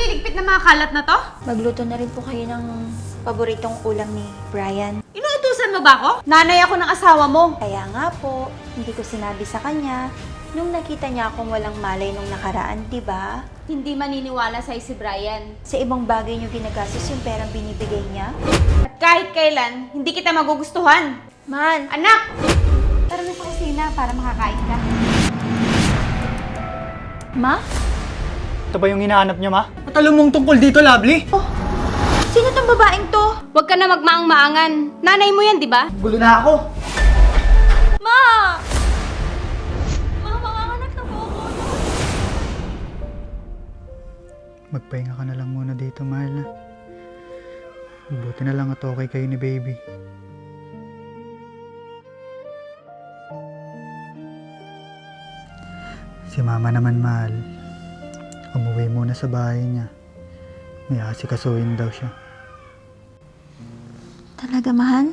magliligpit ng mga kalat na to? Magluto na rin po kayo ng paboritong ulam ni Brian. Inuutusan mo ba ako? Nanay ako ng asawa mo. Kaya nga po, hindi ko sinabi sa kanya nung nakita niya akong walang malay nung nakaraan, di ba? Hindi maniniwala sa'yo si Brian. Sa ibang bagay niyo ginagastos yung perang binibigay niya. At kahit kailan, hindi kita magugustuhan. Man, Anak! Tara na sa kusina para makakain ka. Ma? Ito ba yung hinahanap niya, ma? At alam mong tungkol dito, Lovely? Oh, sino tong babaeng to? Huwag ka na magmaang-maangan. Nanay mo yan, di ba? Gulo na ako. Ma! Ma, makakanak na po ako. Magpahinga ka na lang muna dito, mahal na. Buti na lang at okay kayo ni baby. Si mama naman, mahal. Umuwi muna sa bahay niya. May asikasuhin daw siya. Talaga, mahal?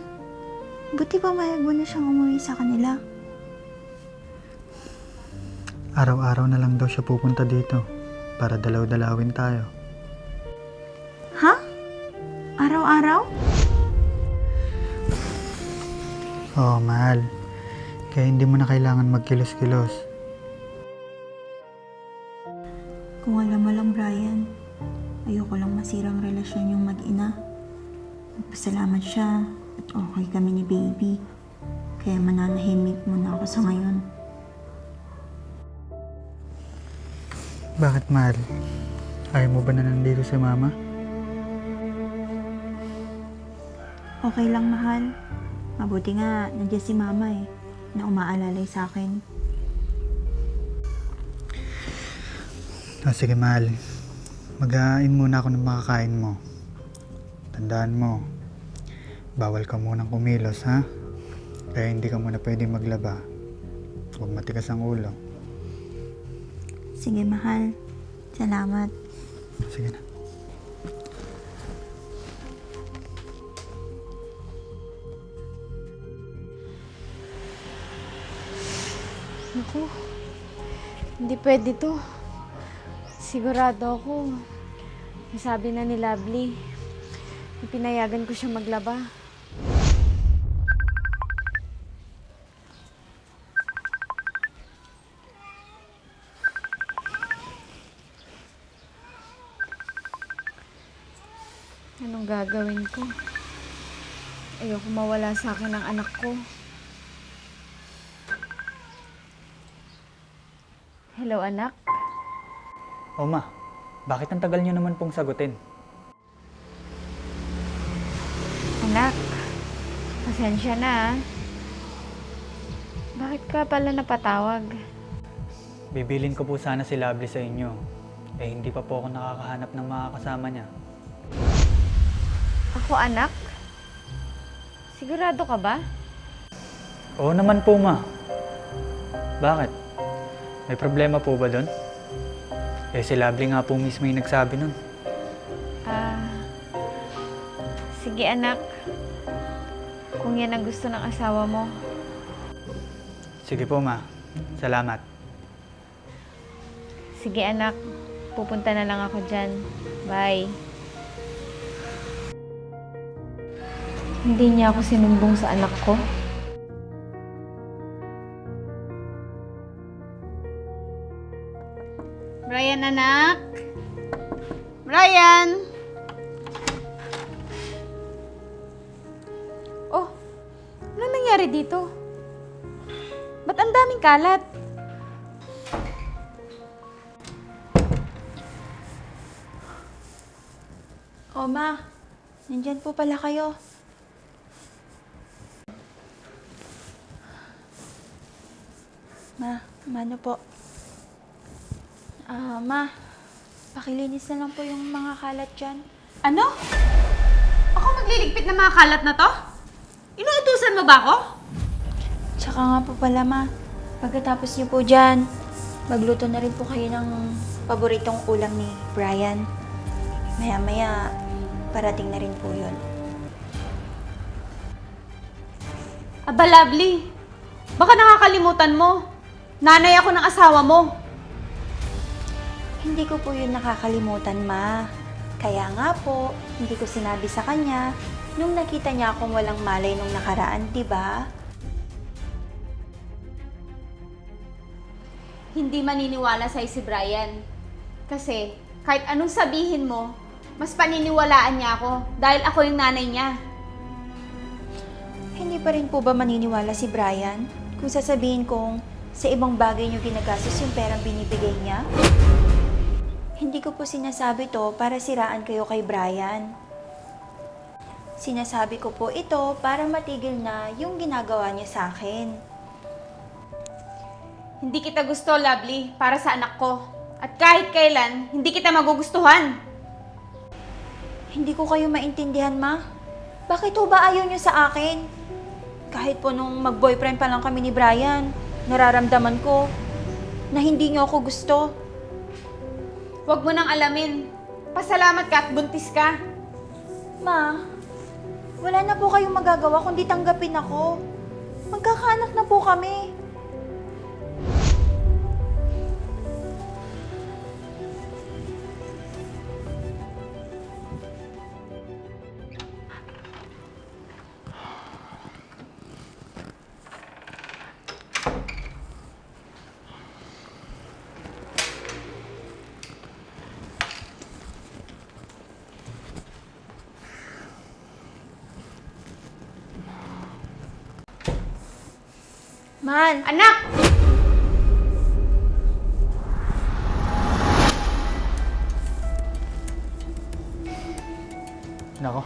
Buti pa mayag mo na siyang umuwi sa kanila. Araw-araw na lang daw siya pupunta dito para dalaw-dalawin tayo. Ha? Araw-araw? Oo, mahal. Kaya hindi mo na kailangan magkilos-kilos. Kung alam mo lang, Brian, ayoko lang masirang relasyon yung mag-ina. Magpasalamat siya at okay kami ni baby. Kaya mananahimik muna ako sa ngayon. Bakit, mahal? Ayaw mo ba na nandito si mama? Okay lang, mahal. Mabuti nga, nandiyan si mama na umaalalay sa akin. Sige, mahal. Mag-aain muna ako ng makakain mo. Tandaan mo, bawal ka munang kumilos, ha? Kaya hindi ka muna pwedeng maglaba. Huwag matigas ang ulo. Sige, mahal. Salamat. Sige na. Naku, hindi pwede to. Sigurado ako, nasabi na ni Lovely. Pinayagan ko siya maglaba. Anong gagawin ko? Ayoko mawala sa akin ang anak ko. Hello, anak? O ma, bakit ang tagal niyo naman pong sagutin? Anak, pasensya na. Bakit ka pala napatawag? Bibilin ko po sana si Lovely sa inyo. Hindi pa po ako nakakahanap ng mga kasama niya. Ako, anak? Sigurado ka ba? Oo naman po, ma. Bakit? May problema po ba doon? Si Lovely nga po mismo yung nagsabi nun. Sige, anak. Kung yan ang gusto ng asawa mo. Sige po, ma. Salamat. Sige, anak. Pupunta na lang ako dyan. Bye. Hindi niya ako sinumbong sa anak ko. Brian, anak? Brian! Oh, ano nangyari dito? Ba't ang daming kalat? O, ma. Nandyan po pala kayo. Ma, ano po? Ma, pakilinis na lang po yung mga kalat dyan. Ano? Ako magliligpit ng mga kalat na to? Inuutusan mo ba ako? Tsaka nga po pala, ma. Pagkatapos niyo po dyan, magluto na rin po kayo ng paboritong ulam ni Brian. Maya-maya, parating na rin po yun. Aba, Lovely. Baka nakakalimutan mo. Nanay ako ng asawa mo. Hindi ko po yun nakakalimutan, Ma. Kaya nga po, hindi ko sinabi sa kanya nung nakita niya akong walang malay nung nakaraan, di ba? Hindi maniniwala sa'yo si Brian. Kasi kahit anong sabihin mo, mas paniniwalaan niya ako dahil ako yung nanay niya. Hindi pa rin po ba maniniwala si Brian kung sasabihin kong sa ibang bagay niyo ginagastos yung perang binibigay niya? Hindi ko po sinasabi to para siraan kayo kay Brian. Sinasabi ko po ito para matigil na yung ginagawa niya sa akin. Hindi kita gusto, Lovely, para sa anak ko. At kahit kailan, hindi kita magugustuhan. Hindi ko kayo maintindihan, Ma. Bakit ho ba ayaw niyo sa akin? Kahit po nung mag-boyfriend pa lang kami ni Brian, nararamdaman ko na hindi niyo ako gusto. Huwag mo nang alamin. Pasalamat ka at buntis ka. Ma, wala na po kayong magagawa kundi tanggapin ako. Magkakaanak na po kami. Mahal, Anak! Nako,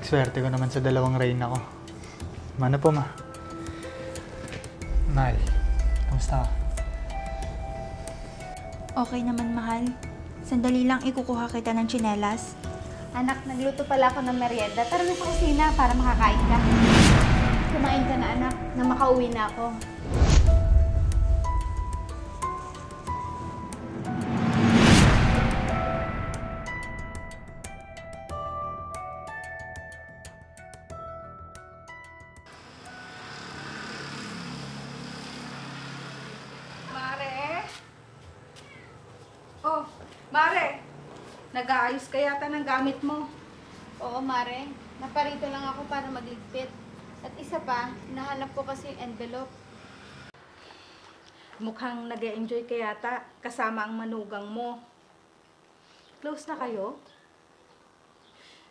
swerte ko naman sa dalawang reyna ko. Mana po, Ma? Mahal, kamusta ka? okay naman, mahal. Sandali lang ikukuha kita ng tsinelas. Anak, nagluto pala ako ng merienda. Tara na sa kusina para makakain ka. Kumain ka na, anak, na makauwi na ako. Mare? Oh, Mare. Nag-aayos ka yata ng gamit mo. Oo, Mare. Naparito lang ako para magligpit. At isa pa, hinahanap ko kasi yung envelope. Mukhang nag-enjoy ka yata kasama ang manugang mo. Close na kayo?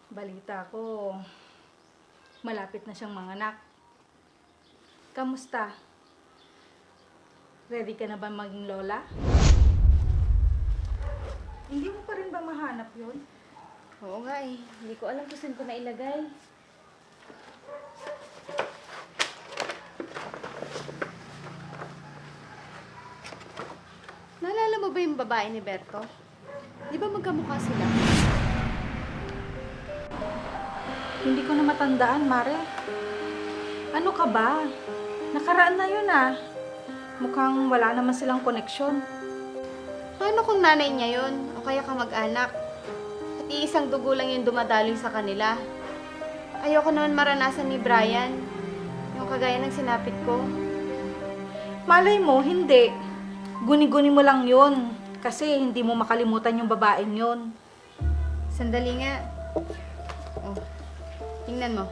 Balita ko, malapit na siyang manganak. Kamusta? Ready ka na ba maging lola? Hindi mo pa rin ba mahanap yun? Oo nga eh. Hindi ko alam kung saan ko nailagay. Naalala mo ba yung babae ni Berto? Di ba magkamukha sila? Hindi ko na matandaan, Mare. Ano ka ba? Nakaraan na yun ah. Mukhang wala naman silang koneksyon. Paano kung nanay niya yun? O kaya kamag-anak? At iisang dugo lang yung dumadaloy sa kanila. Ayoko naman maranasan ni Brian. Yung kagaya ng sinapit ko. Malay mo, hindi. Guni-guni mo lang yun. Kasi hindi mo makalimutan yung babaeng yun. Sandali nga. Oh, tingnan mo.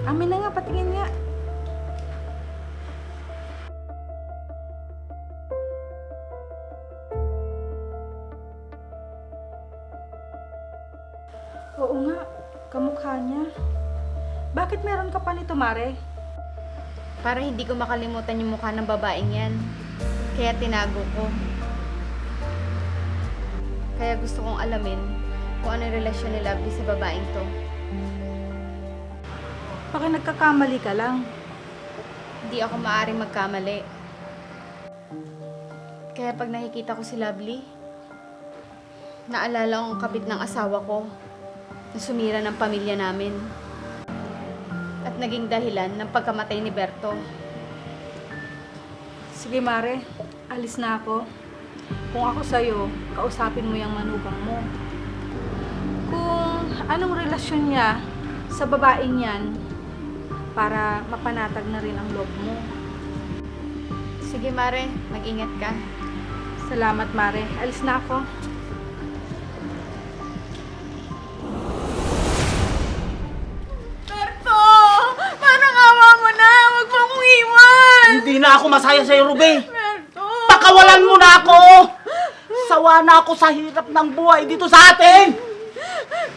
Amin na nga, patingin nga. Oo nga, kamukha niya. Bakit meron ka pa nito, Mare? Para hindi ko makalimutan yung mukha ng babaeng yan. Kaya tinago ko. Kaya gusto kong alamin kung ano yung relasyon ni Lovely sa babaeng to. Baka nagkakamali ka lang. Hindi ako maaaring magkamali. Kaya pag nakikita ko si Lovely, naalala ko ang kabit ng asawa ko na sumira ng pamilya namin. At naging dahilan ng pagkamatay ni Berto. Sige, Mare. Alis na ako. Kung ako sa'yo, kausapin mo yung manugang mo. Kung anong relasyon niya sa babaeng yan para mapanatag na rin ang loob mo. Sige, Mare. Mag-ingat ka. Salamat, Mare. Alis na ako. Berto! Parang awa mo na! Huwag mo akong iwan! Hindi na ako masaya sa'yo, Ruby. Berto! Pakawalan mo na ako! Sawa na ako sa hirap ng buhay dito sa atin!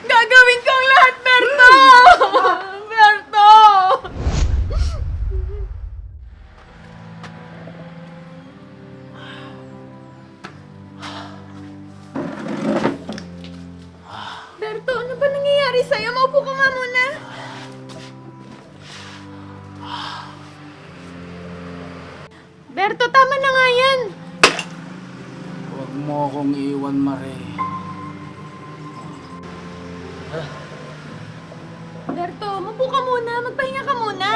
Gagawin ko ang lahat, Berto! Berto! Berto, ano ba nangyayari sa'yo? Maupo ka nga muna. Berto, tama na nga yan. Huwag mo akong iwan, Mare. Berto, mapo ka muna. Magpahinga ka muna.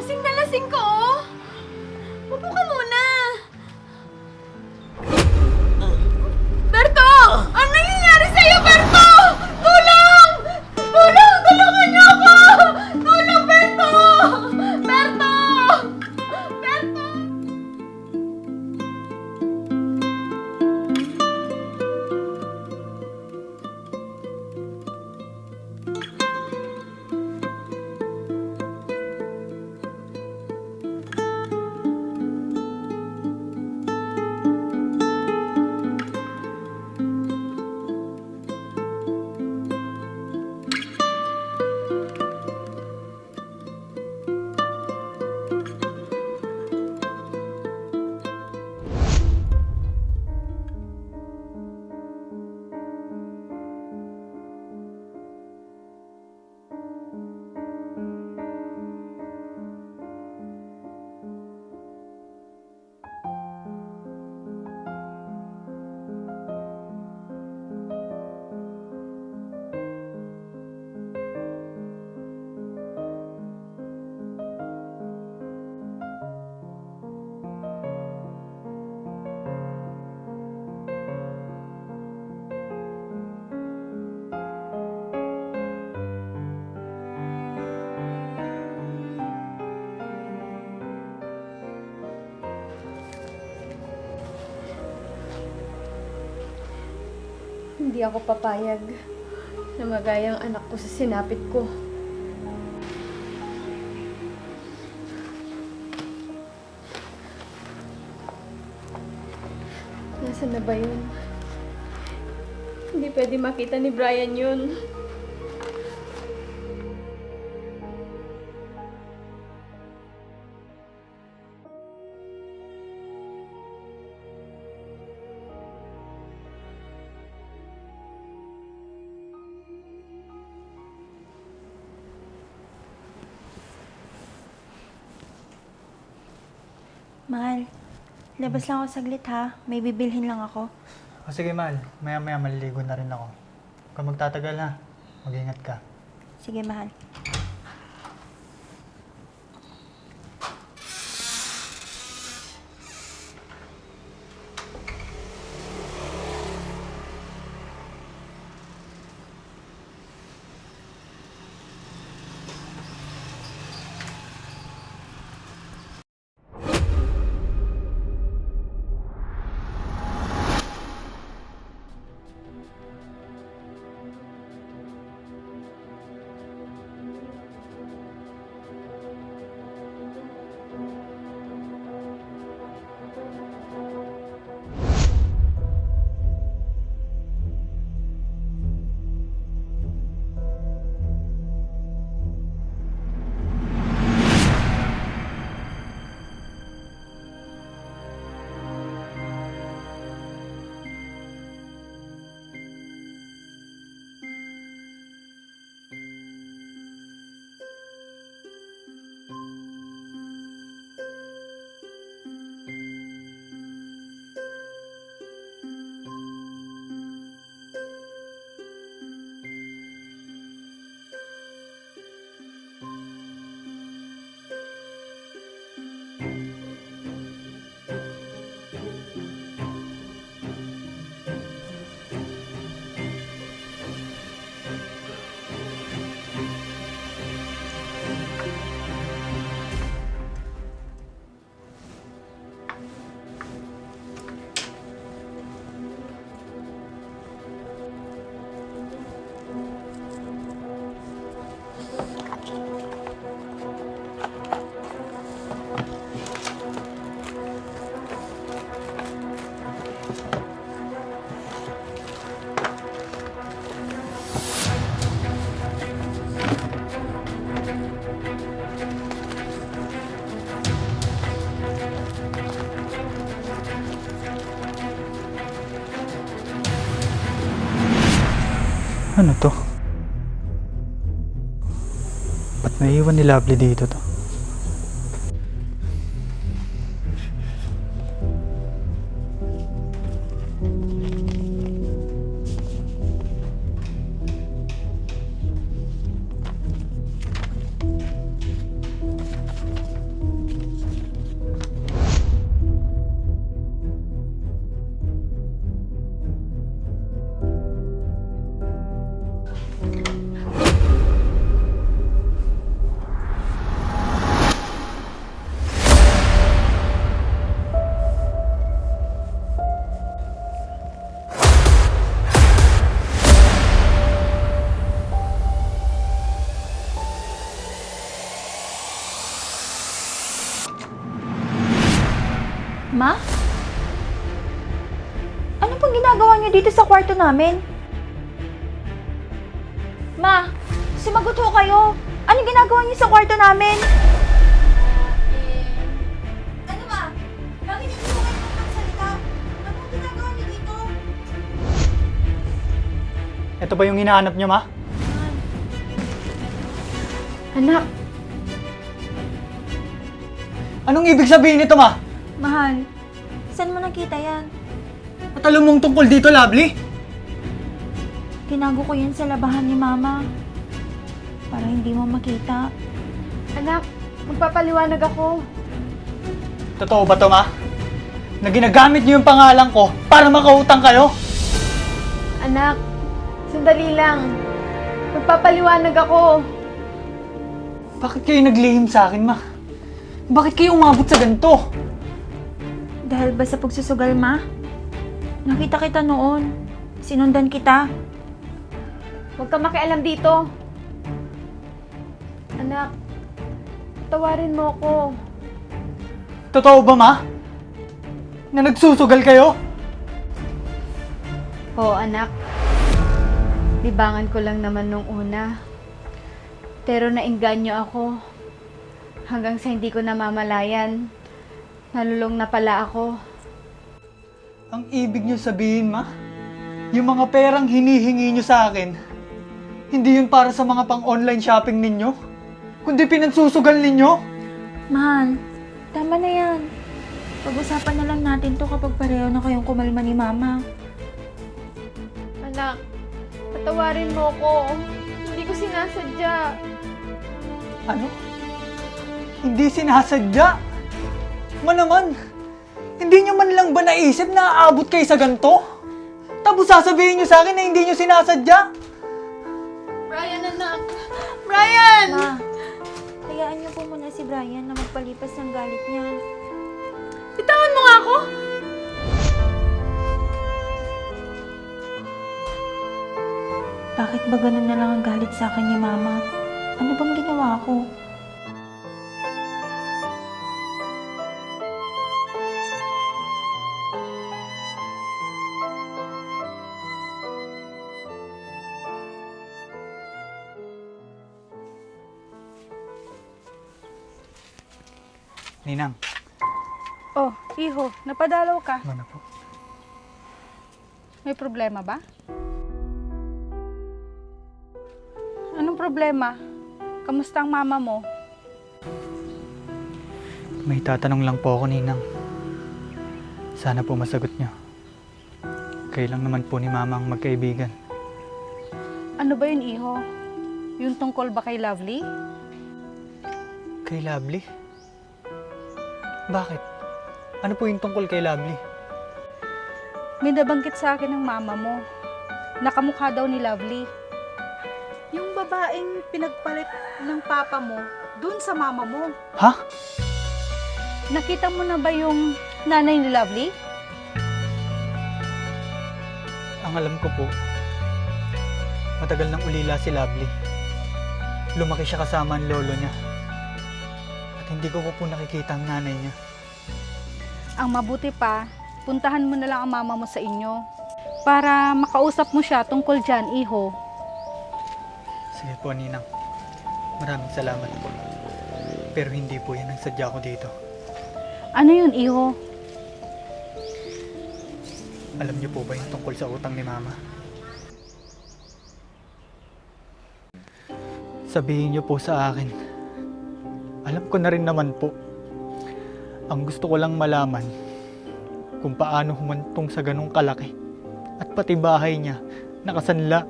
Lasing na lasing ko, oh. Mapo ka muna. Berto! Ano nangyayari sa'yo, Berto? Tulong! Tulong! Tulungan niyo ako! Tulong, Berto! Berto! Berto! Hindi ako papayag na magayang anak ko sa sinapit ko. Nasaan na ba yun? Hindi pwede makita ni Brian yun. Mahal, labas lang ako saglit ha. May bibilhin lang ako. O sige, mahal. Maya-maya maliligo na rin ako. Huwag ka magtatagal ha. Mag-ingat ka. Sige, mahal. Ano to? Ba't naiwan ni Lovely dito to? Ma? Ano pong ginagawa niyo dito sa kwarto namin? Ma, sumagot ho kayo. Anong ginagawa niyo sa kwarto namin? Ano ma? Bakit hindi mo kayo magsalita? Anong ginagawa niyo dito? Ito ba yung hinahanap niyo, ma? Anak, Anong ibig sabihin nito, ma? Mahal, saan mo nakita yan? At alam mong tungkol dito, Lovely? Tinago ko yan sa labahan ni Mama. Para hindi mo makita. anak, magpapaliwanag ako. Totoo ba to, ma? Na ginagamit niyo yung pangalan ko para makautang kayo? Anak, sandali lang. Magpapaliwanag ako. Bakit kayo naglihim sa akin, ma? Bakit kayo umabot sa ganito? Dahil ba sa pagsusugal, Ma? Nakita kita noon. Sinundan kita. Huwag ka makialam dito. Anak, tawarin mo ako. Totoo ba, ma? Na nagsusugal kayo? Oo, anak. Libangan ko lang naman nung una. Pero nainganyo ako. Hanggang sa hindi ko namamalayan. Nalulong na pala ako. Ang ibig niyo sabihin, ma? Yung mga perang hinihingi niyo sa akin, hindi yun para sa mga pang-online shopping ninyo, kundi pinansusugal ninyo? Mahal, tama na yan. Pag-usapan na lang natin to kapag pareho na kayong kumalma ni Mama. Anak, patawarin mo ako. Hindi ko sinasadya. Ano? Hindi sinasadya? Ma naman, hindi nyo man lang ba naisip na aabot kayo sa ganito? Tapos sasabihin nyo sa akin na hindi nyo sinasadya? Brian, anak! Brian! Ma, hayaan niyo po muna si Brian na magpalipas ng galit niya. Bitawan mo nga ako! Bakit ba ganun na lang ang galit sa akin ni Mama? Ano bang ginawa ko? Ninang, Oh, iho, napadalaw ka. ano po? May problema ba? Anong problema? Kamusta ang mama mo? May tatanong lang po ako, Ninang. Sana po masagot nyo. Kayo lang naman po ni Mama ang magkaibigan. Ano ba yun, iho? Yung tungkol ba kay Lovely? Kay Lovely? Bakit? Ano po yung tungkol kay Lovely? May nabanggit sa akin ng mama mo. Nakamukha daw ni Lovely. Yung babaeng pinagpalit ng papa mo dun sa mama mo. Ha? Nakita mo na ba yung nanay ni Lovely? Ang alam ko po, matagal nang ulila si Lovely. Lumaki siya kasama ang lolo niya. At hindi ko po nakikita ang nanay niya. Ang mabuti pa, puntahan mo na lang ang mama mo sa inyo para makausap mo siya tungkol dyan, iho. Sige po, Ninang. Maraming salamat po. Pero hindi po yan ang sadya ko dito. Ano yun, iho? Alam niyo po ba yung tungkol sa utang ni Mama? sabihin niyo po sa akin. Alam ko na rin naman po. Ang gusto ko lang malaman kung paano humantong sa ganong kalaki at pati bahay niya nakasanla.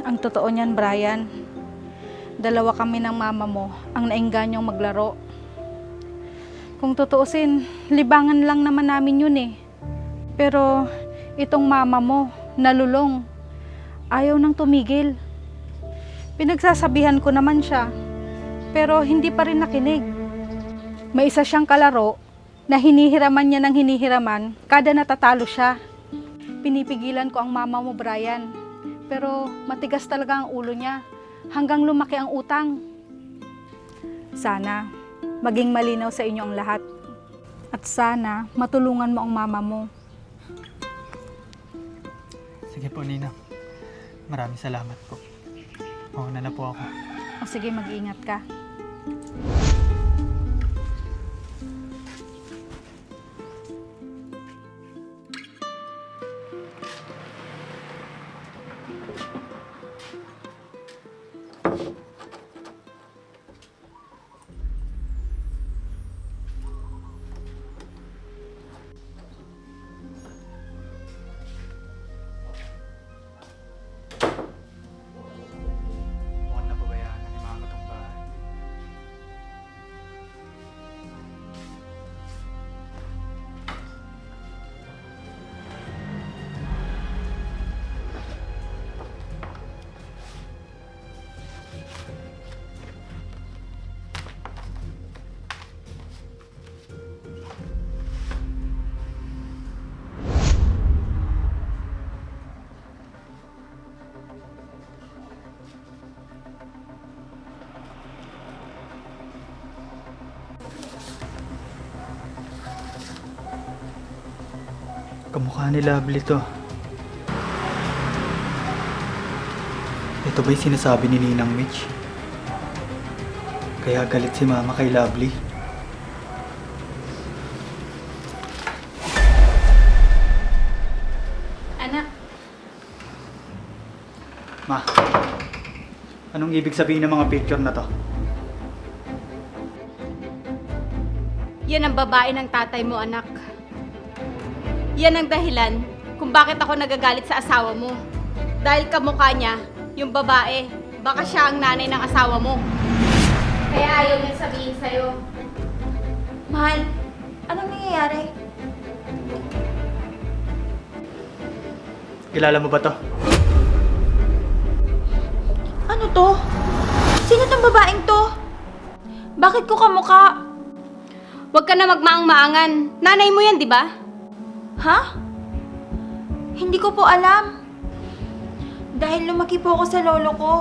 Ang totoo niyan, Brian, dalawa kami ng mama mo ang naingganyong maglaro. Kung tutuusin, libangan lang naman namin yun eh. Pero itong mama mo, nalulong, ayaw nang tumigil. Pinagsasabihan ko naman siya, pero hindi pa rin nakinig. May isa siyang kalaro na hinihiraman niya ng hinihiraman kada natatalo siya. Pinipigilan ko ang mama mo, Brian, pero matigas talaga ang ulo niya hanggang lumaki ang utang. Sana maging malinaw sa inyo ang lahat. At sana matulungan mo ang mama mo. Sige po, Ninang. Maraming salamat po. Mauna na po ako. O sige, mag-iingat ka. Mukhang napabayaan na ni Mama tong bahay. Kamukha ni Lovely to. Ito ba'y sinasabi ni Ninang Mitch? Kaya galit si Mama kay Lovely. Anak, Ma, anong ibig sabihin ng mga picture na to? yan ang babae ng tatay mo, anak. Yan ang dahilan kung bakit ako nagagalit sa asawa mo. Dahil kamukha niya, yung babae, baka siya ang nanay ng asawa mo. Kaya ayaw niya sabihin sa'yo. Mahal, anong nangyayari? Kilala mo ba to? Ano to? Sino tong babaeng to? Bakit ko kamukha? Huwag ka na magmaang-maangan. Nanay mo yan, di ba? Ha? Hindi ko po alam. Dahil lumaki po ako sa lolo ko.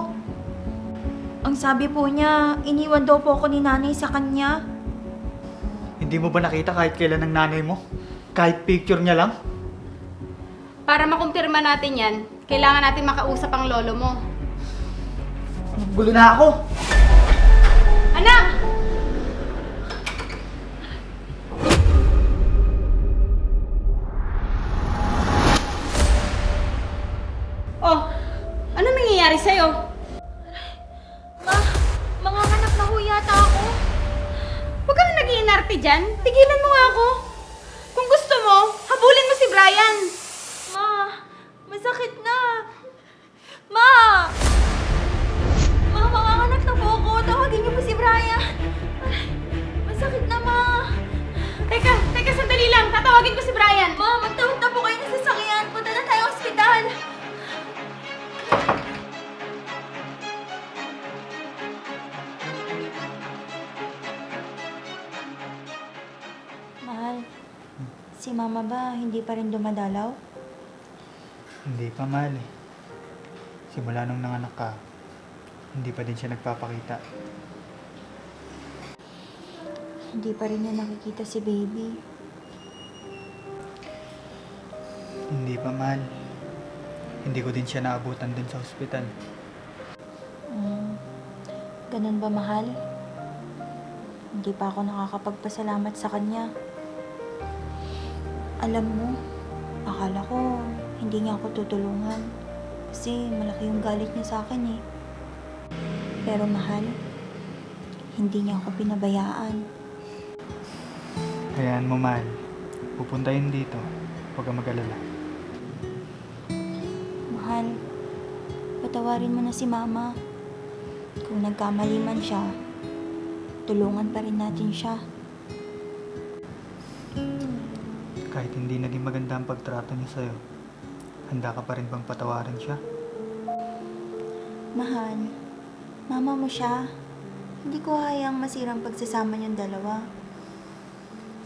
Ang sabi po niya, iniwan daw po ako ni nanay sa kanya. Hindi mo ba nakita kahit kailan ng nanay mo? Kahit picture niya lang? Para makumpirma natin yan, kailangan natin makausap ang lolo mo. Gulo na ako! Anak! Oh, ano nangyayari sa'yo? Mga anak na ho yata ako. Huwag kang nag-iinarte dyan. Tigilan mo nga ako. Kung gusto mo, habulin mo si Brian. Ma, masakit na. Ma! Ma, mga anak na po ako. Tawagin niyo po si Brian. Masakit na, ma. Teka, sandali lang. Tatawagin ko si Brian. Ma, magtawag na po kayo ng sasakyan. Punta na tayo ospital. Mahal, si Mama ba hindi pa rin dumadalaw? Hindi pa, mahal eh. Simula nung nanganak ka, hindi pa din siya nagpapakita. Hindi pa rin niya nakikita si baby. Hindi pa, mahal. Hindi ko din siya naabutan dun sa ospital. Ganun ba, mahal? Hindi pa ako nakakapagpasalamat sa kanya. Alam mo, akala ko hindi niya ako tutulungan. Kasi malaki yung galit niya sa akin eh. Pero mahal, hindi niya ako pinabayaan. Hayaan mo, mahal. Pupunta yun dito. Huwag kang mag-alala. Mahal, patawarin mo na si Mama. Kung nagkamali man siya, tulungan pa rin natin siya. Kahit hindi naging maganda ang pagtrato niya sa'yo, handa ka pa rin bang patawarin siya? Mahal, mama mo siya. Hindi ko hayang masirang pagsasama niyong dalawa.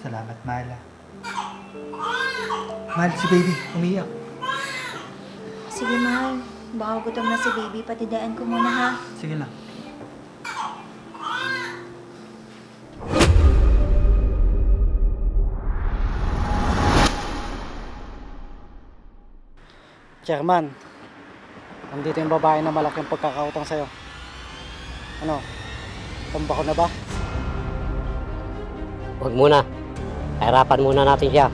Salamat, mahal. Mahal, si baby. Umiyak. Sige, mahal. Baka gutom na si baby. Patidaan ko muna, ha? Sige lang. Chairman, nandito yung babae na malaking pagkakautang sa'yo. Ano, tumba ko na ba? Huwag muna. Hirapan muna natin siya.